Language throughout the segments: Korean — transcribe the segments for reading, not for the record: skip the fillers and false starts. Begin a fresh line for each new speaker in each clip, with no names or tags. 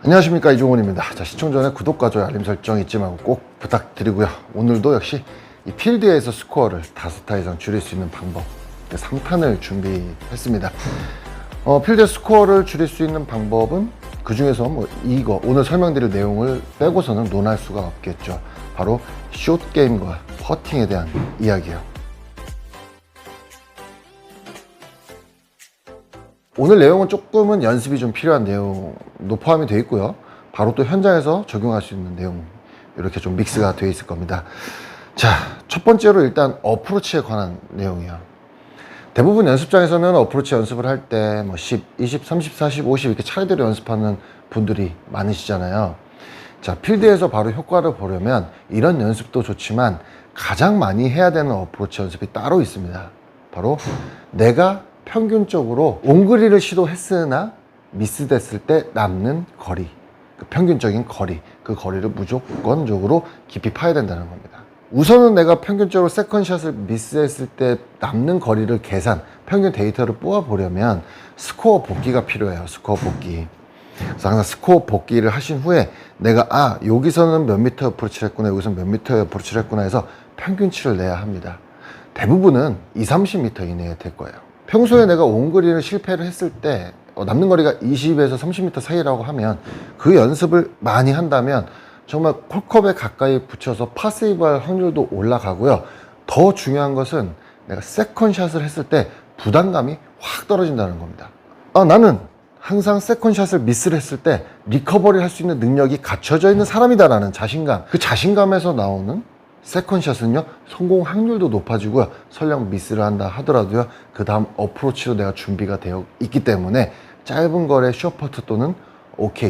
안녕하십니까, 이종훈입니다. 자, 시청 전에 구독과 좋아요, 알림 설정 잊지 말고 꼭 부탁드리고요. 오늘도 역시 이 필드에서 스코어를 5타 이상 줄일 수 있는 방법 3탄을 준비했습니다. 필드 스코어를 줄일 수 있는 방법은 그 중에서 이거 오늘 설명드릴 내용을 빼고서는 논할 수가 없겠죠. 바로 숏게임과 퍼팅에 대한 이야기예요. 오늘 내용은 조금은 연습이 좀 필요한 내용도 포함이 되어 있고요. 바로 또 현장에서 적용할 수 있는 내용 이렇게 좀 믹스가 되어 있을 겁니다. 자, 첫 번째로 일단 어프로치에 관한 내용이에요. 대부분 연습장에서는 어프로치 연습을 할 때 10, 20, 30, 40, 50 이렇게 차례대로 연습하는 분들이 많으시잖아요. 자, 필드에서 바로 효과를 보려면 이런 연습도 좋지만 가장 많이 해야 되는 어프로치 연습이 따로 있습니다. 바로 내가 평균적으로 옹그리를 시도했으나 미스됐을 때 남는 거리, 그 평균적인 거리, 그 거리를 무조건적으로 깊이 파야 된다는 겁니다. 우선은 내가 평균적으로 세컨샷을 미스했을 때 남는 거리를 평균 데이터를 뽑아보려면 스코어 복기가 필요해요. 스코어 복기. 그래서 항상 스코어 복기를 하신 후에 내가 여기서는 몇 미터 어프로치를 했구나, 여기서는 몇 미터 어프로치를 했구나 해서 평균치를 내야 합니다. 대부분은 20, 30m 이내에 될 거예요. 평소에 내가 온그린을 실패를 했을 때 남는 거리가 20에서 30m 사이라고 하면 그 연습을 많이 한다면 정말 홀컵에 가까이 붙여서 파세이브할 확률도 올라가고요. 더 중요한 것은 내가 세컨샷을 했을 때 부담감이 확 떨어진다는 겁니다. 나는 항상 세컨샷을 미스를 했을 때 리커버리를 할 수 있는 능력이 갖춰져 있는 사람이다라는 자신감, 그 자신감에서 나오는 세컨샷은요, 성공 확률도 높아지고요. 설령 미스를 한다 하더라도요, 그 다음 어프로치로 내가 준비가 되어 있기 때문에 짧은 거리의 숏퍼트 또는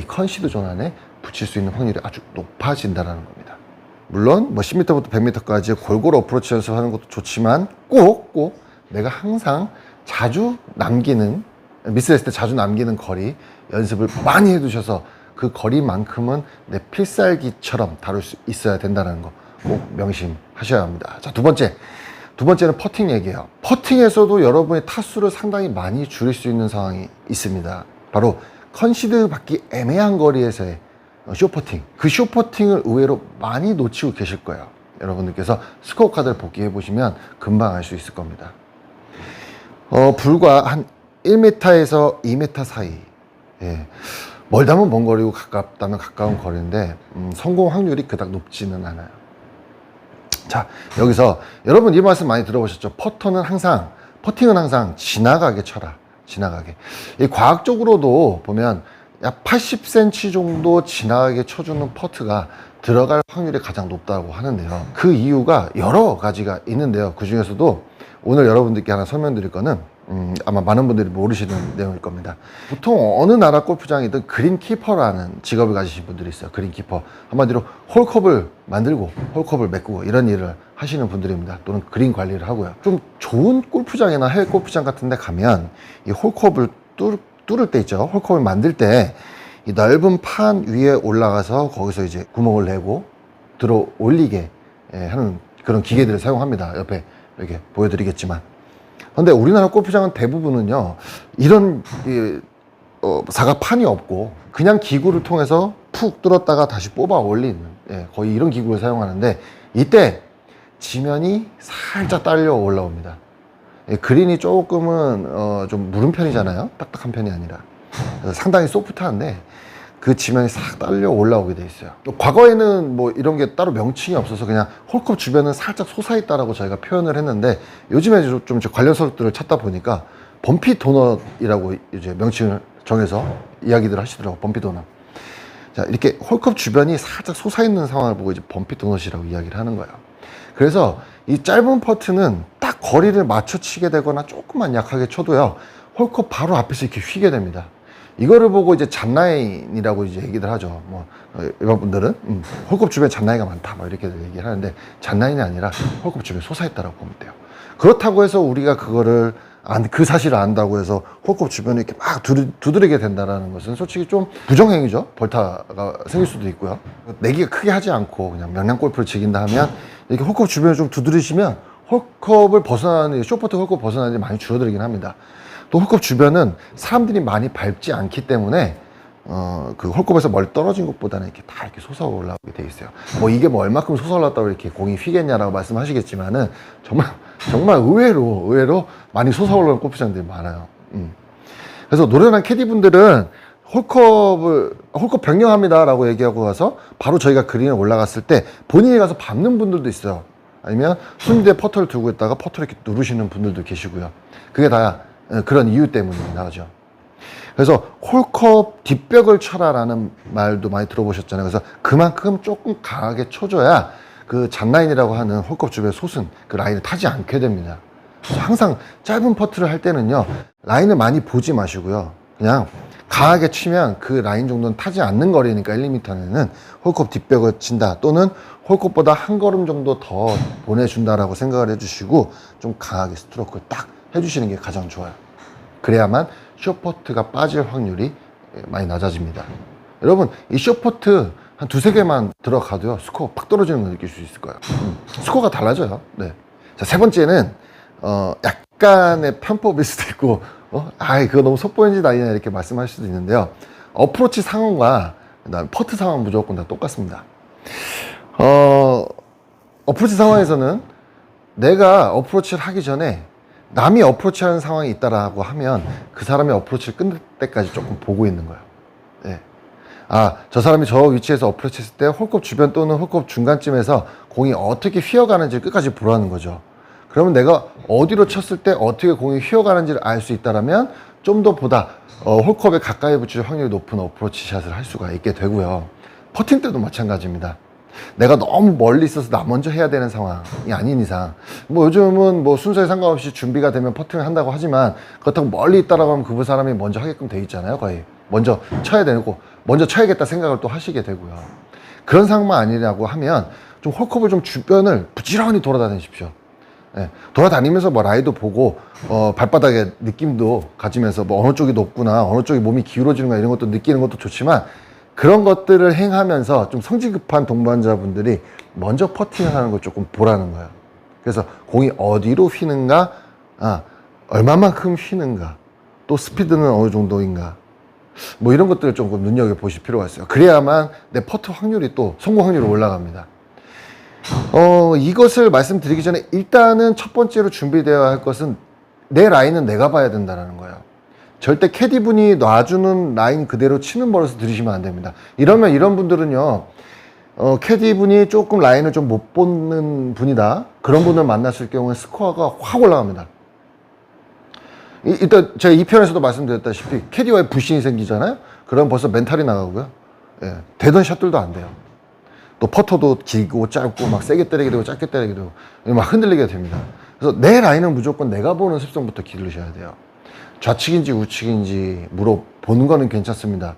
컨시드 존 안에 붙일 수 있는 확률이 아주 높아진다는 겁니다. 물론 10m부터 100m까지 골고루 어프로치 연습하는 것도 좋지만 꼭 내가 항상 자주 남기는, 미스했을 때 자주 남기는 거리 연습을 많이 해두셔서 그 거리만큼은 내 필살기처럼 다룰 수 있어야 된다는 거 꼭 명심하셔야 합니다. 자, 두 번째는 퍼팅 얘기예요. 퍼팅에서도 여러분의 타수를 상당히 많이 줄일 수 있는 상황이 있습니다. 바로 컨시드 받기 애매한 거리에서의 숏퍼팅. 그 숏퍼팅을 의외로 많이 놓치고 계실 거예요. 여러분들께서 스코어 카드를 복귀해 보시면 금방 알 수 있을 겁니다. 불과 한 1m에서 2m 사이. 예. 멀다면 먼 거리고 가깝다면 가까운 거리인데 성공 확률이 그닥 높지는 않아요. 자, 여기서 여러분 이 말씀 많이 들어보셨죠? 퍼팅은 항상 지나가게 쳐라. 지나가게. 이 과학적으로도 보면 약 80cm 정도 지나가게 쳐주는 퍼트가 들어갈 확률이 가장 높다고 하는데요. 그 이유가 여러 가지가 있는데요. 그 중에서도 오늘 여러분들께 하나 설명드릴 거는 아마 많은 분들이 모르시는 내용일 겁니다. 보통 어느 나라 골프장이든 그린키퍼라는 직업을 가지신 분들이 있어요. 그린키퍼. 한마디로 홀컵을 만들고 홀컵을 메꾸고 이런 일을 하시는 분들입니다. 또는 그린 관리를 하고요. 좀 좋은 골프장이나 해외 골프장 같은 데 가면 이 홀컵을 뚫을 때 있죠. 홀컵을 만들 때 이 넓은 판 위에 올라가서 거기서 이제 구멍을 내고 들어 올리게 하는 그런 기계들을 사용합니다. 옆에 이렇게 보여드리겠지만. 근데 우리나라 골프장은 대부분은요, 이런 사각판이 없고 그냥 기구를 통해서 푹 뚫었다가 다시 뽑아 올리는 거의 이런 기구를 사용하는데, 이때 지면이 살짝 딸려 올라옵니다. 그린이 조금은 좀 무른 편이잖아요. 딱딱한 편이 아니라. 그래서 상당히 소프트한데 그 지면이 싹 딸려 올라오게 돼 있어요. 과거에는 이런 게 따로 명칭이 없어서 그냥 홀컵 주변은 살짝 솟아있다라고 저희가 표현을 했는데, 요즘에 좀 관련 서적들을 찾다 보니까 범피 도넛이라고 이제 명칭을 정해서 이야기들 하시더라고요. 범피 도넛. 자, 이렇게 홀컵 주변이 살짝 솟아있는 상황을 보고 이제 범피 도넛이라고 이야기를 하는 거예요. 그래서 이 짧은 퍼트는 딱 거리를 맞춰 치게 되거나 조금만 약하게 쳐도요, 홀컵 바로 앞에서 이렇게 휘게 됩니다. 이거를 보고 이제 잡라인이라고 이제 얘기들 하죠. 일반 분들은 홀컵 주변에 잡라인가 많다 이렇게 얘기를 하는데, 잡라인이 아니라 홀컵 주변에 솟아있다라고 보면 돼요. 그렇다고 해서 우리가 그거를 그 사실을 안다고 해서 홀컵 주변에 이렇게 막 두드리게 된다는 것은 솔직히 좀 부정행위죠. 벌타가 생길 수도 있고요. 내기가 크게 하지 않고 그냥 명량 골프를 즐긴다 하면 이렇게 홀컵 주변을 좀 두드리시면 홀컵을 벗어나는, 숏퍼트 홀컵 벗어나는 게 많이 줄어들긴 합니다. 또 홀컵 주변은 사람들이 많이 밟지 않기 때문에 그 홀컵에서 멀리 떨어진 것보다는 이렇게 다 이렇게 솟아 올라오게 돼 있어요. 뭐 이게 뭐 얼마큼 솟아 올랐다고 이렇게 공이 휘겠냐라고 말씀하시겠지만은 정말 의외로 많이 솟아 올라오는 골프장들이 많아요. 그래서 노련한 캐디분들은 홀컵 변경합니다라고 얘기하고 가서 바로 저희가 그린에 올라갔을 때 본인이 가서 밟는 분들도 있어요. 아니면 순위대 퍼터를 두고 있다가 퍼터를 이렇게 누르시는 분들도 계시고요. 그게 다 그런 이유 때문입니다. 그죠? 그래서 홀컵 뒷벽을 쳐라라는 말도 많이 들어보셨잖아요. 그래서 그만큼 조금 강하게 쳐줘야 그 잔라인이라고 하는 홀컵 주변의 솟은 그 라인을 타지 않게 됩니다. 그래서 항상 짧은 퍼트를 할 때는요, 라인을 많이 보지 마시고요. 그냥 강하게 치면 그 라인 정도는 타지 않는 거리니까 1, 2m는 홀컵 뒷벽을 친다, 또는 홀컵보다 한 걸음 정도 더 보내준다라고 생각을 해주시고 좀 강하게 스트로크를 딱 해주시는 게 가장 좋아요. 그래야만 숏퍼트가 빠질 확률이 많이 낮아집니다. 여러분, 이 숏퍼트 한 두세 개만 들어가도요, 스코어 팍 떨어지는 걸 느낄 수 있을 거예요. 스코어가 달라져요. 네. 자, 세 번째는 약간의 편법일 수도 있고, 그거 너무 속보인 짓 아니냐 이렇게 말씀하실 수도 있는데요. 어프로치 상황과 그다음 퍼트 상황 무조건 다 똑같습니다. 어프로치 상황에서는 내가 어프로치를 하기 전에 남이 어프로치하는 상황이 있다라고 하면 그 사람이 어프로치를 끝낼 때까지 조금 보고 있는 거예요. 네. 저 사람이 저 위치에서 어프로치 했을 때 홀컵 주변 또는 홀컵 중간쯤에서 공이 어떻게 휘어가는지 끝까지 보라는 거죠. 그러면 내가 어디로 쳤을 때 어떻게 공이 휘어가는지를 알 수 있다면 좀 더 보다 홀컵에 가까이 붙일 확률이 높은 어프로치 샷을 할 수가 있게 되고요. 퍼팅 때도 마찬가지입니다. 내가 너무 멀리 있어서 나 먼저 해야 되는 상황이 아닌 이상, 뭐 요즘은 뭐 순서에 상관없이 준비가 되면 퍼팅을 한다고 하지만, 그렇다고 멀리 있다라고 하면 그 사람이 먼저 하게끔 돼 있잖아요. 거의 먼저 쳐야 되고 먼저 쳐야겠다 생각을 또 하시게 되고요. 그런 상황만 아니라고 하면 좀 홀컵을 좀 주변을 부지런히 돌아다니십시오. 네, 돌아다니면서 뭐 라이도 보고 발바닥의 느낌도 가지면서 뭐 어느 쪽이 높구나, 어느 쪽이 몸이 기울어지는가 이런 것도 느끼는 것도 좋지만, 그런 것들을 행하면서 좀 성질 급한 동반자분들이 먼저 퍼팅을 하는 걸 조금 보라는 거예요. 그래서 공이 어디로 휘는가, 얼마만큼 휘는가, 또 스피드는 어느 정도인가, 뭐 이런 것들을 조금 눈여겨보실 필요가 있어요. 그래야만 내 퍼트 확률이 또 성공 확률이 올라갑니다. 이것을 말씀드리기 전에 일단은 첫 번째로 준비되어야 할 것은 내 라인은 내가 봐야 된다는 거예요. 절대 캐디분이 놔주는 라인 그대로 치는 버릇을 들이시면 안 됩니다. 이러면 이런 분들은요, 캐디분이 조금 라인을 좀 못 보는 분이다, 그런 분을 만났을 경우에 스코어가 확 올라갑니다. 일단 제가 2편에서도 말씀드렸다시피 캐디와의 불신이 생기잖아요. 그럼 벌써 멘탈이 나가고요. 예, 되던 샷들도 안 돼요. 또 퍼터도 길고 짧고 막 세게 때리게 되고 짧게 때리게 되고 막 흔들리게 됩니다. 그래서 내 라인은 무조건 내가 보는 습성부터 기르셔야 돼요. 좌측인지 우측인지 물어보는 거는 괜찮습니다.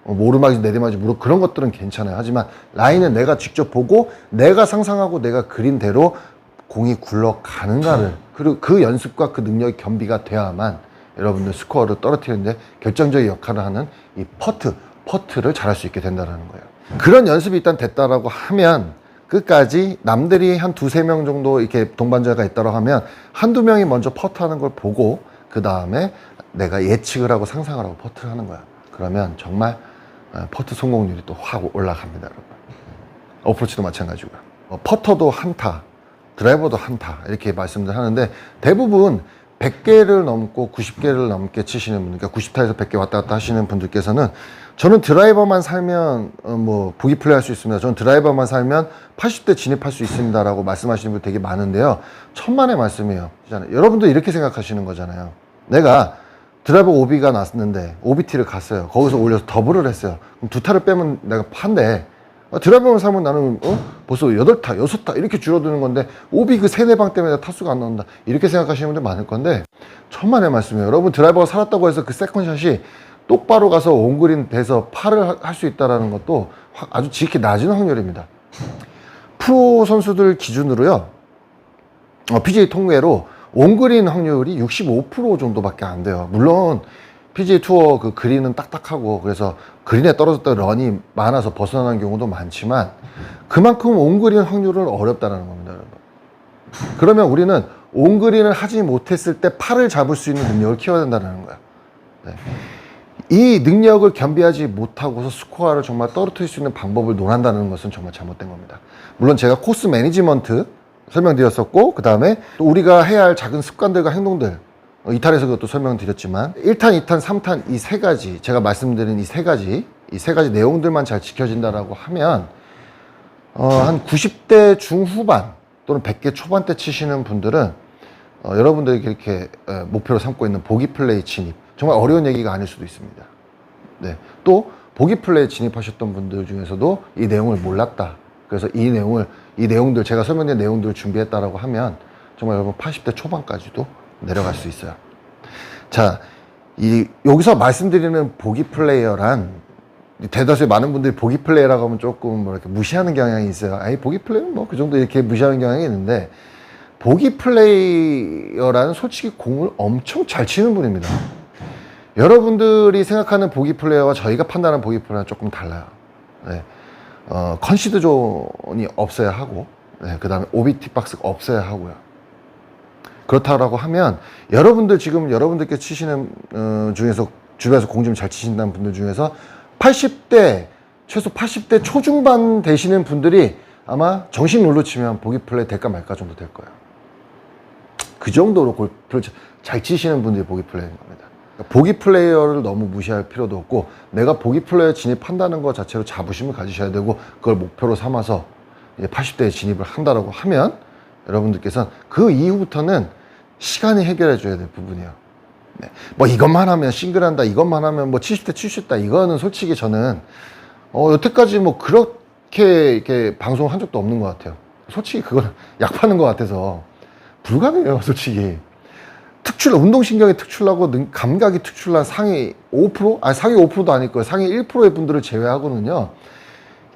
오르막인지 내리막인지 그런 것들은 괜찮아요. 하지만 라인은 내가 직접 보고 내가 상상하고 내가 그린 대로 공이 굴러가는가를, 그리고 그 연습과 그 능력이 겸비가 돼야만 여러분들 스코어를 떨어뜨리는데 결정적인 역할을 하는 이 퍼트를 잘할 수 있게 된다는 거예요. 그런 연습이 일단 됐다라고 하면 끝까지 남들이 한 두세 명 정도 이렇게 동반자가 있다고 하면 한두 명이 먼저 퍼트하는 걸 보고 그 다음에 내가 예측을 하고 상상을 하고 퍼트를 하는 거야. 그러면 정말 퍼트 성공률이 또 확 올라갑니다, 여러분. 어프로치도 마찬가지고요. 퍼터도 한타, 드라이버도 한타 이렇게 말씀을 하는데, 대부분 100개를 넘고 90개를 넘게 치시는 분들, 그러니까 90타에서 100개 왔다 갔다 하시는 분들께서는, 저는 드라이버만 살면 뭐 보기 플레이 할 수 있습니다, 저는 드라이버만 살면 80대 진입할 수 있습니다 라고 말씀하시는 분들 되게 많은데요, 천만의 말씀이에요. 여러분도 이렇게 생각하시는 거잖아요. 내가 드라이버 오비가 났는데 OBT를 갔어요. 거기서 올려서 더블을 했어요. 그럼 두 타를 빼면 내가 판데, 드라이버만 사면 나는 벌써 8타, 6타 이렇게 줄어드는 건데 오비 그 3, 4방 때문에 타수가 안 나온다, 이렇게 생각하시는 분들 많을 건데, 천만의 말씀이에요. 여러분, 드라이버가 살았다고 해서 그 세컨샷이 똑바로 가서 온그린 돼서 파를 할 수 있다는 것도 아주 지극히 낮은 확률입니다. 프로 선수들 기준으로요, PGA 통계로 온그린 확률이 65% 정도밖에 안 돼요. 물론 PGA 투어 그 그린은 딱딱하고 그래서 그린에 떨어졌다 런이 많아서 벗어나는 경우도 많지만, 그만큼 온그린 확률은 어렵다는 겁니다, 여러분. 그러면 우리는 온그린을 하지 못했을 때 팔을 잡을 수 있는 능력을 키워야 된다는 거야. 네. 이 능력을 겸비하지 못하고서 스코어를 정말 떨어뜨릴 수 있는 방법을 논한다는 것은 정말 잘못된 겁니다. 물론 제가 코스 매니지먼트 설명드렸었고, 그 다음에 또 우리가 해야 할 작은 습관들과 행동들 2탄에서 그것도 설명드렸지만 1탄, 2탄, 3탄 이 세 가지, 제가 말씀드린 이 세 가지 내용들만 잘 지켜진다라고 하면 한 90대 중후반 또는 100개 초반대 치시는 분들은 여러분들이 이렇게 목표로 삼고 있는 보기 플레이 진입, 정말 어려운 얘기가 아닐 수도 있습니다. 네. 또 보기 플레이 진입하셨던 분들 중에서도 이 내용을 몰랐다, 그래서 이 내용들, 제가 설명드린 내용들을 준비했다라고 하면 정말 여러분 80대 초반까지도 내려갈 수 있어요. 자, 여기서 말씀드리는 보기 플레이어란, 대다수의 많은 분들이 보기 플레이어라고 하면 조금 이렇게 무시하는 경향이 있어요. 아니, 보기 플레이어는 뭐 그 정도 이렇게 무시하는 경향이 있는데, 보기 플레이어라는 솔직히 공을 엄청 잘 치는 분입니다. 여러분들이 생각하는 보기 플레이어와 저희가 판단하는 보기 플레이어는 조금 달라요. 네. 컨시드 존이 없어야 하고, 네, 그 다음에 OBT 박스가 없어야 하고요. 그렇다고 하면 여러분들 지금 여러분들께 치시는 중에서 주변에서 공 좀 잘 치신다는 분들 중에서 80대 최소 80대 초중반 되시는 분들이 아마 정식 룰로 치면 보기 플레이 될까 말까 정도 될 거예요. 그 정도로 골프를 잘 치시는 분들이 보기 플레이인 겁니다. 보기 플레이어를 너무 무시할 필요도 없고, 내가 보기 플레이어 진입한다는 것 자체로 자부심을 가지셔야 되고, 그걸 목표로 삼아서 이제 80대에 진입을 한다라고 하면 여러분들께서는 그 이후부터는 시간이 해결해 줘야 될 부분이에요. 네. 뭐 이것만 하면 싱글한다, 이것만 하면 뭐 70대 70다, 이거는 솔직히 저는 여태까지 뭐 그렇게 이렇게 방송을 한 적도 없는 것 같아요. 솔직히 그건 약 파는 것 같아서 불가능해요, 솔직히. 운동신경이 특출나고 감각이 특출난 상위 5%? 아니, 상위 5%도 아닐 거예요. 상위 1%의 분들을 제외하고는요,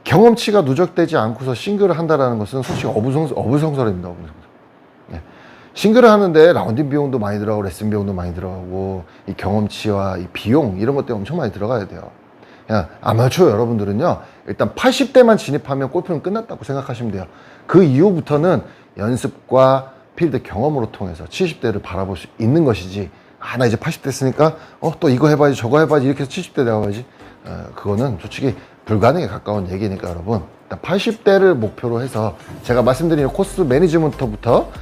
경험치가 누적되지 않고서 싱글을 한다는 것은 솔직히 어불성설입니다. 네. 싱글을 하는데 라운딩 비용도 많이 들어가고, 레슨 비용도 많이 들어가고, 이 경험치와 이 비용, 이런 것들이 엄청 많이 들어가야 돼요. 그냥 아마추어 여러분들은요, 일단 80대만 진입하면 골프는 끝났다고 생각하시면 돼요. 그 이후부터는 연습과 필드 경험으로 통해서 70대를 바라볼 수 있는 것이지, 나 이제 80대 했으니까 또 이거 해봐야지 저거 해봐야지 이렇게 해서 70대 돼가야지, 그거는 솔직히 불가능에 가까운 얘기니까 여러분, 일단 80대를 목표로 해서 제가 말씀드린 코스 매니지먼트부터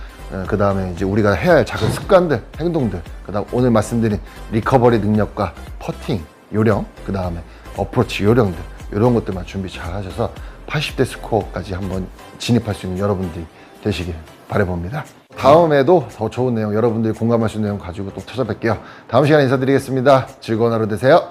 그 다음에 이제 우리가 해야 할 작은 습관들, 행동들, 그 다음 오늘 말씀드린 리커버리 능력과 퍼팅 요령, 그 다음에 어프로치 요령들, 이런 것들만 준비 잘 하셔서 80대 스코어까지 한번 진입할 수 있는 여러분들이 되시길 바라봅니다. 다음에도 더 좋은 내용, 여러분들이 공감할 수 있는 내용 가지고 또 찾아뵐게요. 다음 시간에 인사드리겠습니다. 즐거운 하루 되세요.